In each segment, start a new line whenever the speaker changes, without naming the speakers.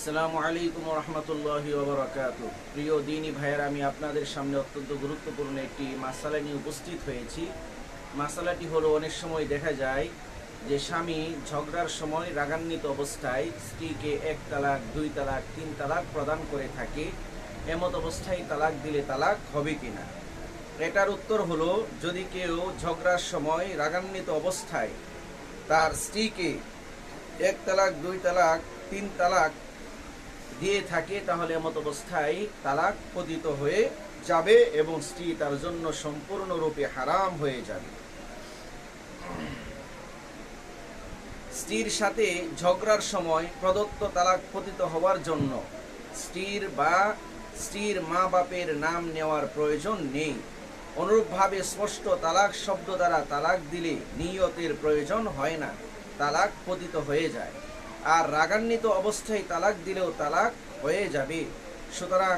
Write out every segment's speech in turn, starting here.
আসসালামু আলাইকুম রহমতুল্লাহি ওয়া বারাকাতুহু। প্রিয় দিনী ভাইয়েরা, আমি আপনাদের সামনে অত্যন্ত গুরুত্বপূর্ণ একটি মাসালা নিয়ে উপস্থিত হয়েছি। মাসালাটি হলো, অনেক সময় দেখা যায় যে স্বামী ঝগড়ার সময় রাগান্বিত অবস্থায় স্ত্রীকে 1 তালাক, 2 তালাক, 3 তালাক প্রদান করে থাকে। এমত অবস্থায় তালাক দিলে তালাক হবে কিনা? এটার উত্তর হলো, যদি কেউ ঝগড়ার সময় রাগান্বিত অবস্থায় তার স্ত্রীকে 1 তালাক, 2 তালাক, 3 তালাক দিয়ে থাকে, তাহলে এমত অবস্থায় তালাক পতিত হয়ে যাবে এবং স্ত্রী তার জন্য সম্পূর্ণরূপে হারাম হয়ে যাবে। স্ত্রীর সাথে ঝগড়ার সময় প্রদত্ত তালাক পতিত হওয়ার জন্য স্ত্রীর মা বাপের নাম নেওয়ার প্রয়োজন নেই। অনুরূপভাবে স্পষ্ট তালাক শব্দ দ্বারা তালাক দিলে নিয়তের প্রয়োজন হয় না, তালাক পতিত হয়ে যায়। আর রাগান্বিত অবস্থায় তালাক দিলেও তালাক হয়ে যাবে। সুতরাং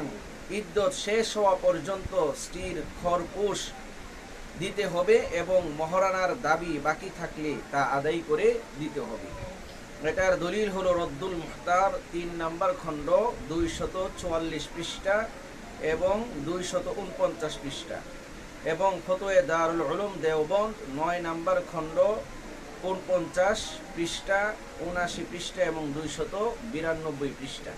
ইদ্যত শেষ হওয়া পর্যন্ত স্ত্রীর খরপোশ দিতে হবে এবং মহারানার দাবি বাকি থাকলে তা আদায় করে দিতে হবে। এটার দলিল হলো রদ্দুল মুখতার 3 নম্বর খণ্ড 244 পৃষ্ঠা এবং 249 পৃষ্ঠা, এবং ফতোয়া দারুল উলুম দেওবন্দ 9 নম্বর খণ্ড 49 পৃষ্ঠা, 79 পৃষ্ঠা এবং 292 পৃষ্ঠা।